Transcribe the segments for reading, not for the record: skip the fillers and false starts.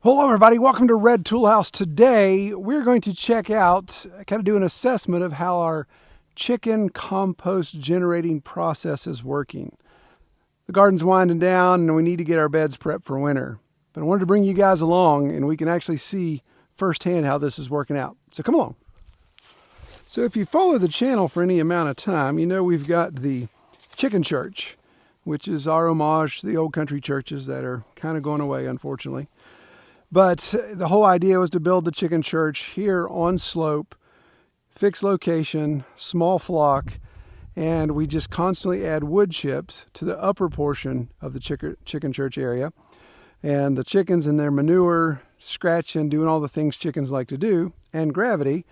Hello everybody, welcome to Red Toolhouse. Today we're going to check out, kind of do an assessment of how our chicken compost generating process is working. The garden's winding down and we need to get our beds prepped for winter. But I wanted to bring you guys along and we can actually see firsthand how this is working out. So come along. So if you follow the channel for any amount of time, you know we've got the chicken church, which is our homage to the old country churches that are kind of going away, unfortunately. But the whole idea was to build the chicken church here on slope, fixed location, small flock, and we just constantly add wood chips to the upper portion of the chicken church area. And the chickens and their manure, scratching, doing all the things chickens like to do, and gravity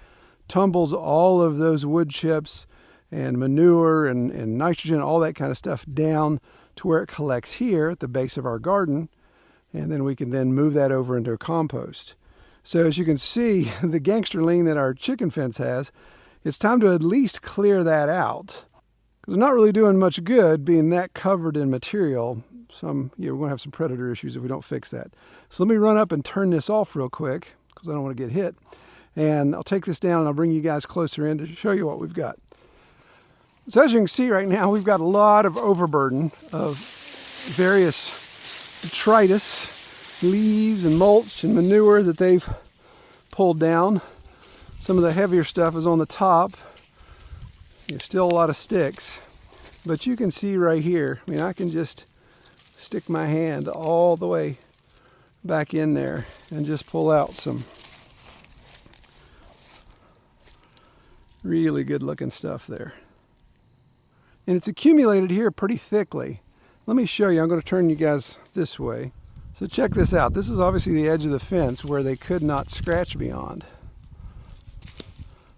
tumbles all of those wood chips and manure and nitrogen, all that kind of stuff down to where it collects here at the base of our garden. And then we can then move that over into a compost. So as you can see, the gangster lean that our chicken fence has, it's time to at least clear that out. Because they're not really doing much good being that covered in material. We're going to have some predator issues if we don't fix that. So let me run up and turn this off real quick, because I don't want to get hit. And I'll take this down and I'll bring you guys closer in to show you what we've got. So as you can see right now, we've got a lot of overburden of various detritus, leaves and mulch and manure that they've pulled down. Some of the heavier stuff is on the top. There's still a lot of sticks, but you can see right here, I mean, I can just stick my hand all the way back in there and just pull out some really good looking stuff there. And it's accumulated here pretty thickly. Let me show you. I'm going to turn you guys this way. So check this out. This is obviously the edge of the fence where they could not scratch beyond.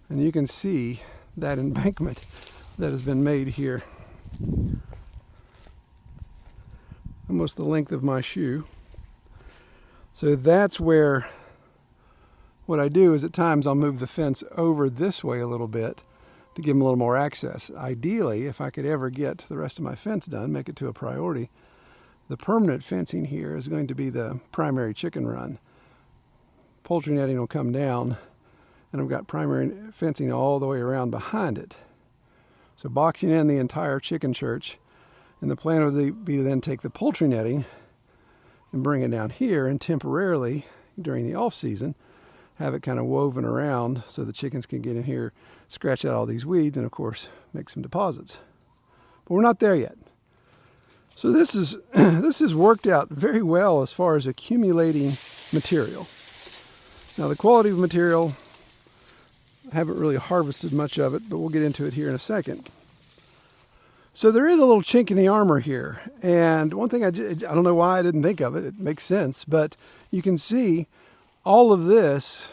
And you can see that embankment that has been made here. Almost the length of my shoe. So that's where what I do is at times I'll move the fence over this way a little bit to give them a little more access. Ideally, if I could ever get the rest of my fence done, make it to a priority, the permanent fencing here is going to be the primary chicken run. Poultry netting will come down, and I've got primary fencing all the way around behind it. So boxing in the entire chicken church, and the plan would be to then take the poultry netting and bring it down here, and temporarily, during the off season, have it kind of woven around so the chickens can get in here, scratch out all these weeds, and of course make some deposits. But we're not there yet. So this has worked out very well as far as accumulating material. Now the quality of material, I haven't really harvested much of it, but we'll get into it here in a second. So there is a little chink in the armor here, and one thing I don't know why I didn't think of it. It makes sense, but you can see all of this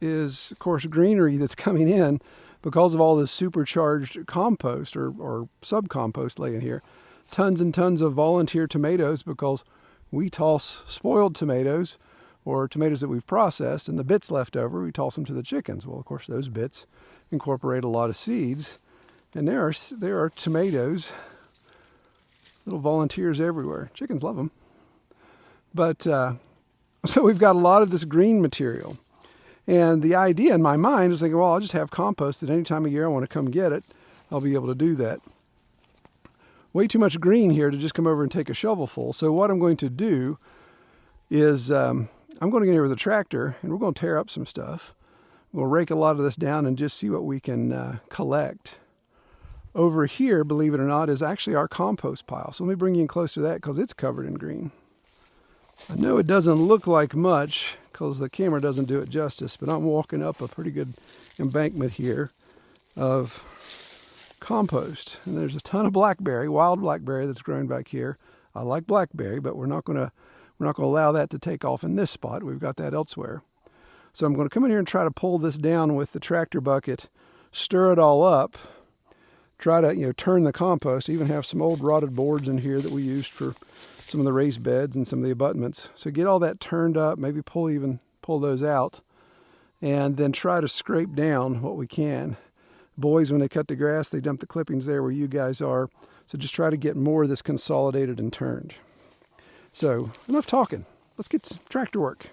is, of course, greenery that's coming in because of all this supercharged compost or sub-compost laying here. Tons and tons of volunteer tomatoes because we toss spoiled tomatoes or tomatoes that we've processed, and the bits left over, we toss them to the chickens. Well, of course, those bits incorporate a lot of seeds, and there are tomatoes, little volunteers everywhere. Chickens love them. But so we've got a lot of this green material. And the idea in my mind is thinking, well, I'll just have compost at any time of year I want to come get it. I'll be able to do that. Way too much green here to just come over and take a shovelful. So what I'm going to do is I'm going to get here with a tractor and we're going to tear up some stuff. We'll rake a lot of this down and just see what we can collect. Over here, believe it or not, is actually our compost pile. So let me bring you in close to that because it's covered in green. I know it doesn't look like much because the camera doesn't do it justice, but I'm walking up a pretty good embankment here of compost. And there's a ton of blackberry, wild blackberry that's growing back here. I like blackberry, but we're not going to allow that to take off in this spot. We've got that elsewhere. So I'm going to come in here and try to pull this down with the tractor bucket, stir it all up, try to turn the compost, even have some old rotted boards in here that we used for some of the raised beds and some of the abutments. So get all that turned up, maybe pull those out, and then try to scrape down what we can. Boys, when they cut the grass, they dump the clippings there where you guys are. So just try to get more of this consolidated and turned. So enough talking. Let's get some tractor work.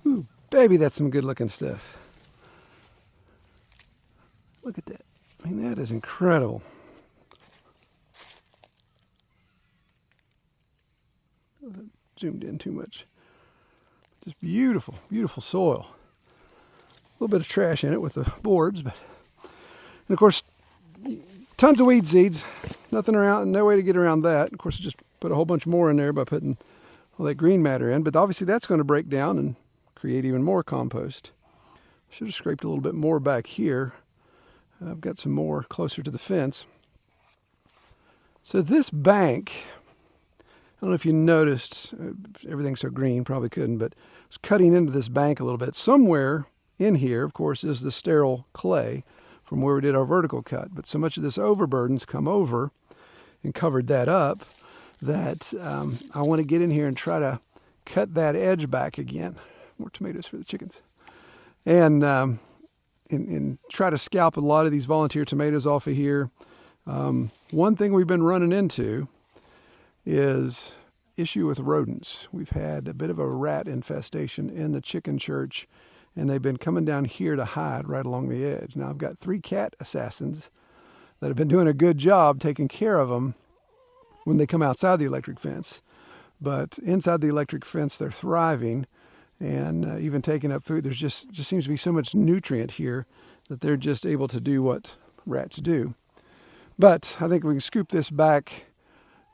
Ooh, baby, that's some good looking stuff. Look at that. I mean, that is incredible. Zoomed in too much. Just beautiful, beautiful soil. A little bit of trash in it with the boards, but and of course, tons of weed seeds. Nothing around, no way to get around that. Of course, just put a whole bunch more in there by putting all that green matter in. But obviously, that's going to break down and create even more compost. Should have scraped a little bit more back here. I've got some more closer to the fence. So this bank, I don't know if you noticed, everything's so green, probably couldn't, but it's cutting into this bank a little bit. Somewhere in here, of course, is the sterile clay from where we did our vertical cut. But so much of this overburden's come over and covered that up that I want to get in here and try to cut that edge back again. More tomatoes for the chickens. And try to scalp a lot of these volunteer tomatoes off of here. One thing we've been running into is issue with rodents. We've had a bit of a rat infestation in the chicken church, and they've been coming down here to hide right along the edge. Now I've got 3 cat assassins that have been doing a good job taking care of them when they come outside the electric fence. But inside the electric fence, they're thriving and even taking up food. There's just seems to be so much nutrient here that they're just able to do what rats do. But I think we can scoop this back,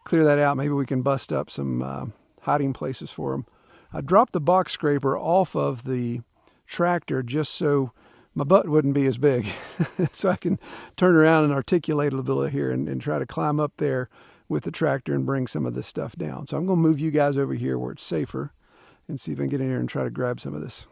clear that out. Maybe we can bust up some hiding places for them. I dropped the box scraper off of the tractor just so my butt wouldn't be as big. So I can turn around and articulate a little bit here and try to climb up there with the tractor and bring some of this stuff down. So I'm going to move you guys over here where it's safer and see if I can get in here and try to grab some of this.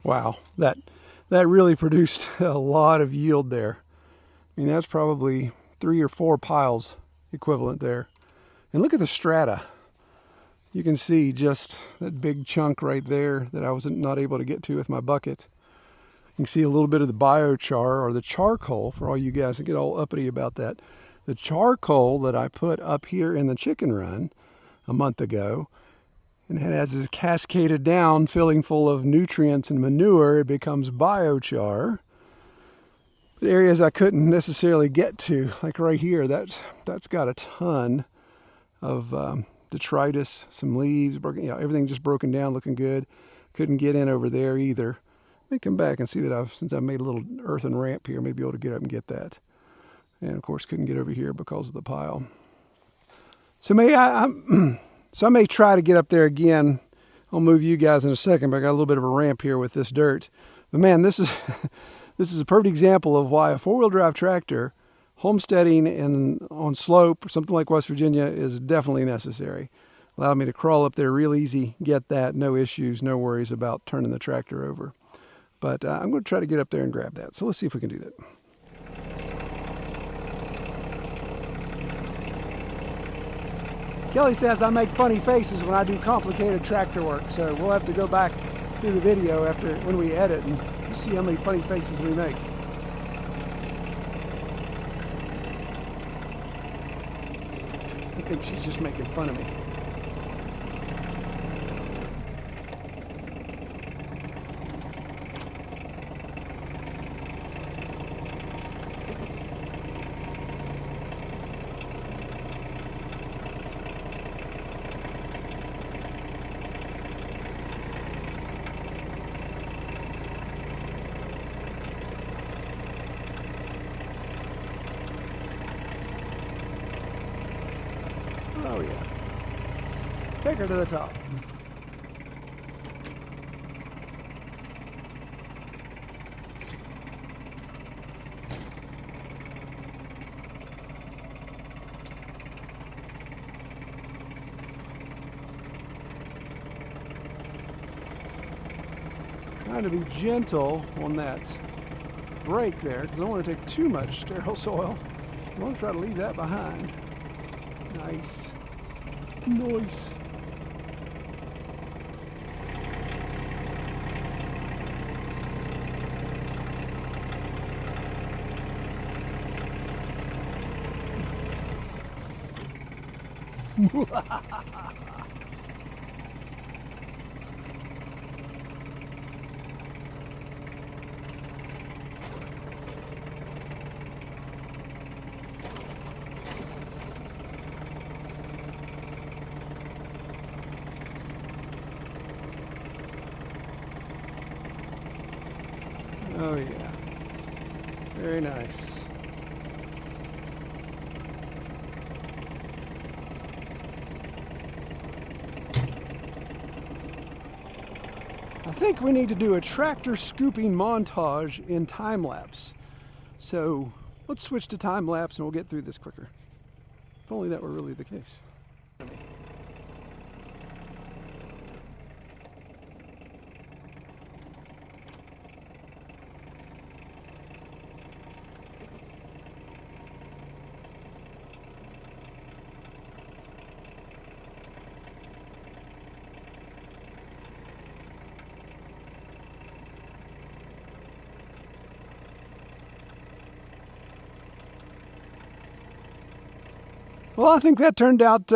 Wow, that really produced a lot of yield there. I mean, that's probably 3 or 4 piles equivalent there. And look at the strata. You can see just that big chunk right there that I was not able to get to with my bucket. You can see a little bit of the biochar, or the charcoal, for all you guys that get all uppity about that. The charcoal that I put up here in the chicken run a month ago, and as it's cascaded down, filling full of nutrients and manure, it becomes biochar. The areas I couldn't necessarily get to, like right here, that's got a ton of detritus, some leaves, broken, everything just broken down, looking good. Couldn't get in over there either. Let me come back and see that since I've made a little earthen ramp here, maybe able to get up and get that. And of course, couldn't get over here because of the pile. So I may try to get up there again. I'll move you guys in a second, but I got a little bit of a ramp here with this dirt. But man, this is this is a perfect example of why a four-wheel drive tractor, homesteading and on slope or something like West Virginia, is definitely necessary. Allow me to crawl up there real easy, get that, no issues, no worries about turning the tractor over. But I'm going to try to get up there and grab that. So let's see if we can do that. Kelly says I make funny faces when I do complicated tractor work, so we'll have to go back through the video after when we edit and see how many funny faces we make. I think she's just making fun of me. Oh yeah. Take her to the top. Trying to be gentle on that brake there because I don't want to take too much sterile soil. I want to try to leave that behind. Nice. Nice. Oh yeah, very nice. I think we need to do a tractor scooping montage in time lapse. So let's switch to time lapse and we'll get through this quicker. If only that were really the case. Well, I think that turned out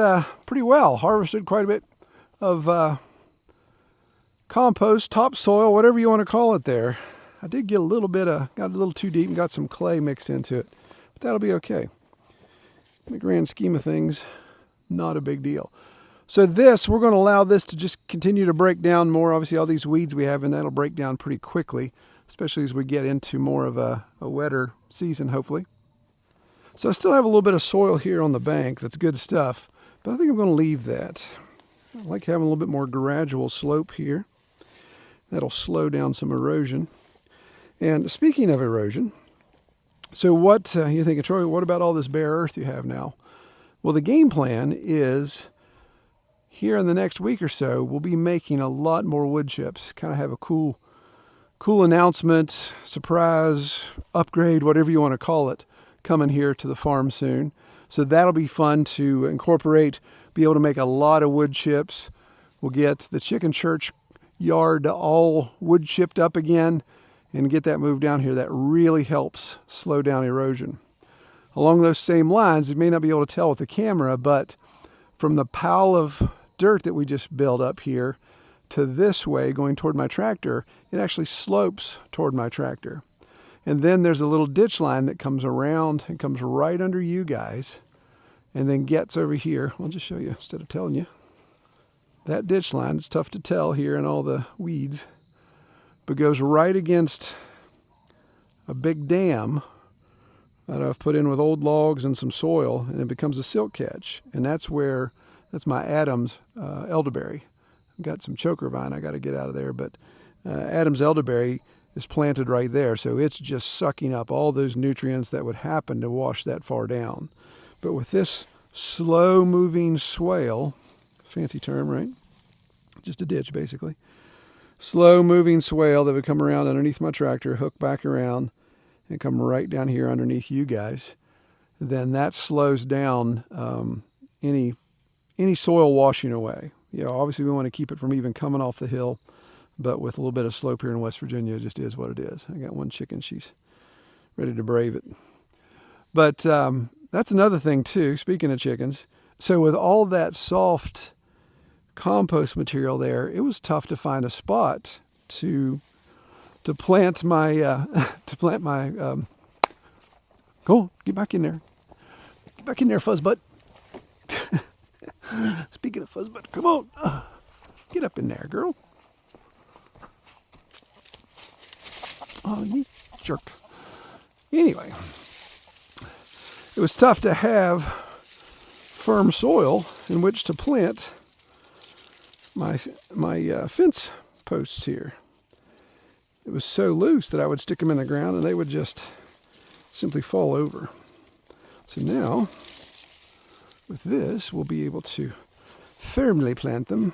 pretty well. Harvested quite a bit of compost, topsoil, whatever you want to call it there. I did get a little bit got a little too deep and got some clay mixed into it. But that'll be okay. In the grand scheme of things, not a big deal. So we're going to allow this to just continue to break down more. Obviously, all these weeds we have in that'll break down pretty quickly, especially as we get into more of a wetter season, hopefully. So I still have a little bit of soil here on the bank. That's good stuff, but I think I'm going to leave that. I like having a little bit more gradual slope here. That'll slow down some erosion. And speaking of erosion, so what you're thinking, Troy, what about all this bare earth you have now? Well, the game plan is here in the next week or so, we'll be making a lot more wood chips. Kind of have a cool announcement, surprise, upgrade, whatever you want to call it, coming here to the farm soon. So that'll be fun to incorporate, be able to make a lot of wood chips. We'll get the chicken church yard all wood chipped up again and get that moved down here. That really helps slow down erosion. Along those same lines, you may not be able to tell with the camera, but from the pile of dirt that we just built up here to this way going toward my tractor, it actually slopes toward my tractor. And then there's a little ditch line that comes around and comes right under you guys and then gets over here. I'll just show you instead of telling you. That ditch line, it's tough to tell here in all the weeds, but goes right against a big dam that I've put in with old logs and some soil, and it becomes a silk catch. And that's my Adams elderberry. I've got some choker vine I got to get out of there, but Adams elderberry is planted right there. So it's just sucking up all those nutrients that would happen to wash that far down. But with this slow moving swale, fancy term, right? Just a ditch basically. Slow moving swale that would come around underneath my tractor, hook back around, and come right down here underneath you guys. Then that slows down any soil washing away. You know, obviously we want to keep it from even coming off the hill, but with a little bit of slope here in West Virginia, it just is what it is. I got one chicken, she's ready to brave it. But that's another thing too, speaking of chickens. So with all that soft compost material there, it was tough to find a spot to plant my go on, get back in there. Get back in there, fuzzbutt. Speaking of fuzzbutt, come on. Get up in there, girl. Oh, you jerk. Anyway, it was tough to have firm soil in which to plant my fence posts here. It was so loose that I would stick them in the ground and they would just simply fall over. So now, with this, we'll be able to firmly plant them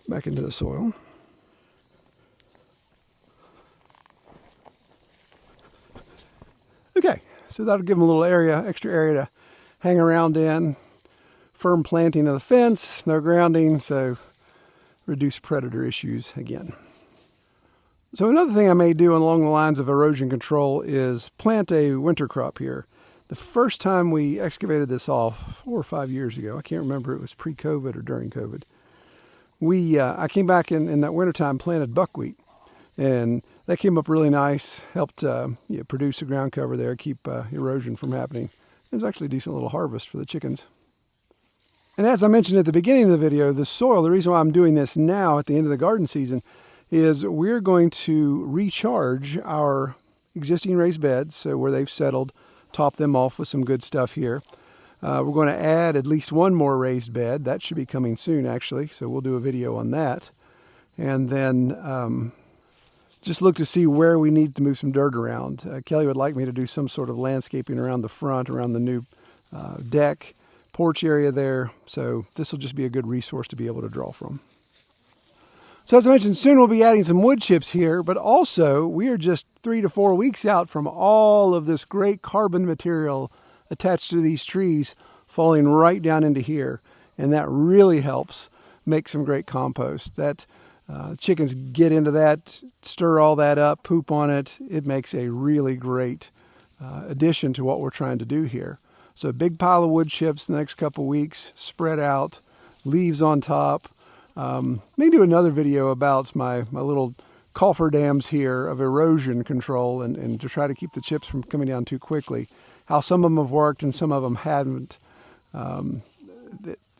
back into the soil. Okay, so that'll give them a little extra area to hang around in. Firm planting of the fence, no grounding, so reduce predator issues again. So another thing I may do along the lines of erosion control is plant a winter crop here. The first time we excavated this off 4 or 5 years ago, I can't remember, it was pre-COVID or during COVID, I came back in that wintertime, planted buckwheat. And that came up really nice, helped produce the ground cover there, keep erosion from happening. It was actually a decent little harvest for the chickens. And as I mentioned at the beginning of the video, the soil, the reason why I'm doing this now at the end of the garden season is we're going to recharge our existing raised beds, so where they've settled, top them off with some good stuff here. We're going to add at least one more raised bed. That should be coming soon, actually, so we'll do a video on that. And then just look to see where we need to move some dirt around. Kelly would like me to do some sort of landscaping around the front, around the new deck, porch area there. So this will just be a good resource to be able to draw from. So as I mentioned, soon we'll be adding some wood chips here, but also we are just 3 to 4 weeks out from all of this great carbon material attached to these trees falling right down into here. And that really helps make some great compost. That chickens get into that, stir all that up, poop on it. It makes a really great addition to what we're trying to do here. So a big pile of wood chips the next couple weeks, spread out, leaves on top. Maybe do another video about my little cofferdams here of erosion control and to try to keep the chips from coming down too quickly. How some of them have worked and some of them haven't.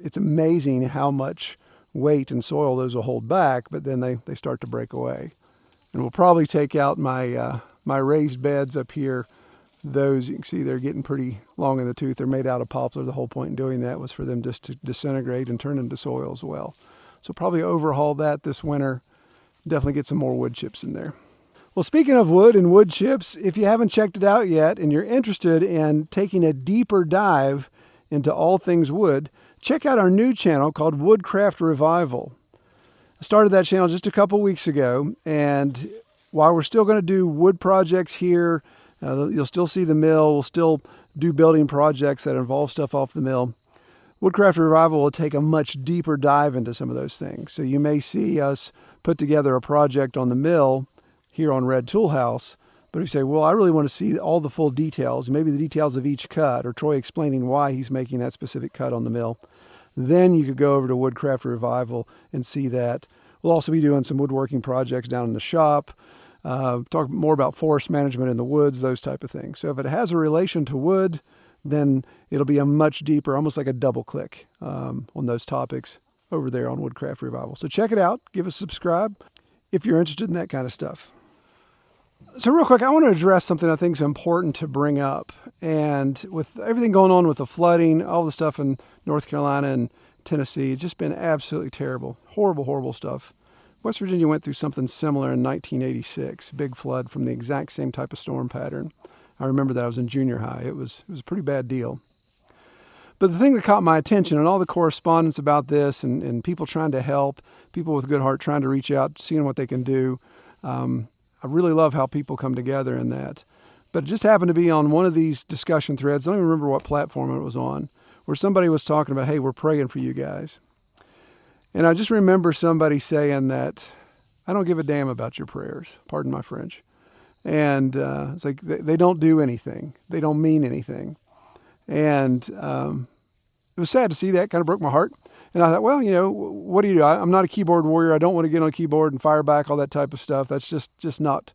It's amazing how much weight and soil those will hold back, but then they start to break away. And we'll probably take out my my raised beds up here. Those, you can see they're getting pretty long in the tooth. They're made out of poplar. The whole point in doing that was for them just to disintegrate and turn into soil as well. So probably overhaul that this winter. Definitely get some more wood chips in there. Well, speaking of wood and wood chips, if you haven't checked it out yet and you're interested in taking a deeper dive into all things wood, check out our new channel called Woodcraft Revival. I started that channel just a couple weeks ago, and while we're still going to do wood projects here, you'll still see the mill, we'll still do building projects that involve stuff off the mill. Woodcraft Revival will take a much deeper dive into some of those things. So you may see us put together a project on the mill here on Red Tool House, but if you say, well, I really want to see all the full details, maybe the details of each cut, or Troy explaining why he's making that specific cut on the mill, then you could go over to Woodcraft Revival and see that. We'll also be doing some woodworking projects down in the shop, talk more about forest management in the woods, those type of things. So if it has a relation to wood, then it'll be a much deeper, almost like a double click on those topics over there on Woodcraft Revival. So check it out, give us a subscribe if you're interested in that kind of stuff. So real quick, I want to address something I think is important to bring up. And with everything going on with the flooding, all the stuff in North Carolina and Tennessee, it's just been absolutely terrible. Horrible, horrible stuff. West Virginia went through something similar in 1986, big flood from the exact same type of storm pattern. I remember that. I was in junior high. It was a pretty bad deal. But the thing that caught my attention and all the correspondence about this and people trying to help, people with good heart trying to reach out, seeing what they can do, I really love how people come together in that. But it just happened to be on one of these discussion threads, I don't even remember what platform it was on, where somebody was talking about, hey, we're praying for you guys. And I just remember somebody saying that, I don't give a damn about your prayers, pardon my French. And it's like they don't do anything. They don't mean anything. And it was sad to see that. Kind of broke my heart. And I thought, well, what do you do? I'm not a keyboard warrior. I don't want to get on a keyboard and fire back, all that type of stuff. That's just not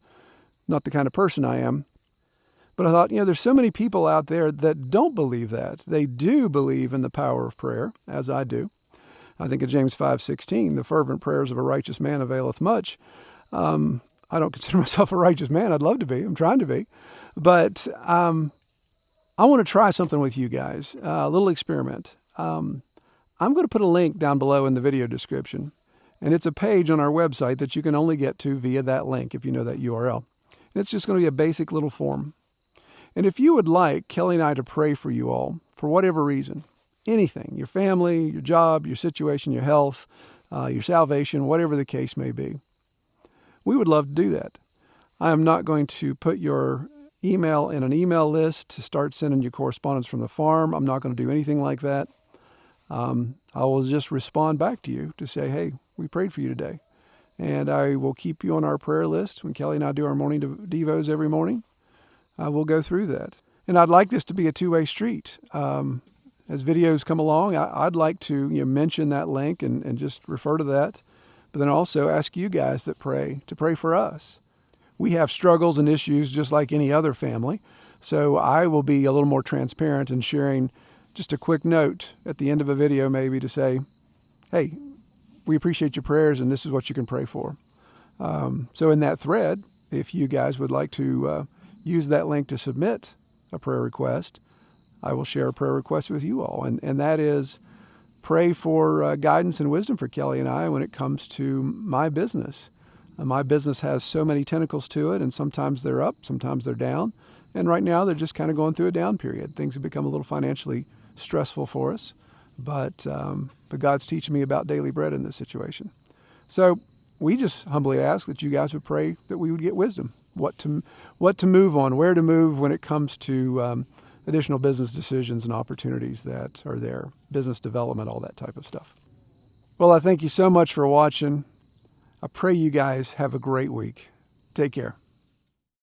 the kind of person I am. But I thought, there's so many people out there that don't believe that. They do believe in the power of prayer, as I do. I think of James 5:16, the fervent prayers of a righteous man availeth much. I don't consider myself a righteous man. I'd love to be. I'm trying to be. But I want to try something with you guys, a little experiment. I'm going to put a link down below in the video description. And it's a page on our website that you can only get to via that link if you know that URL. And it's just going to be a basic little form. And if you would like Kelly and I to pray for you all, for whatever reason, anything, your family, your job, your situation, your health, your salvation, whatever the case may be, we would love to do that. I am not going to put your email in an email list to start sending you correspondence from the farm. I'm not going to do anything like that. I will just respond back to you to say, hey, we prayed for you today. And I will keep you on our prayer list when Kelly and I do our morning devos every morning. We'll go through that. And I'd like this to be a two-way street. As videos come along, I'd like to mention that link and just refer to that. But then also ask you guys that pray to pray for us. We have struggles and issues just like any other family. So I will be a little more transparent in sharing just a quick note at the end of a video maybe to say, hey, we appreciate your prayers and this is what you can pray for. So in that thread, if you guys would like to use that link to submit a prayer request, I will share a prayer request with you all. And that is pray for guidance and wisdom for Kelly and I when it comes to my business. My business has so many tentacles to it, and sometimes they're up, sometimes they're down. And right now they're just kind of going through a down period. Things have become a little financially stressful for us. But God's teaching me about daily bread in this situation. So we just humbly ask that you guys would pray that we would get wisdom, what to move on, where to move when it comes to additional business decisions and opportunities that are there, business development, all that type of stuff. Well, I thank you so much for watching. I pray you guys have a great week. Take care.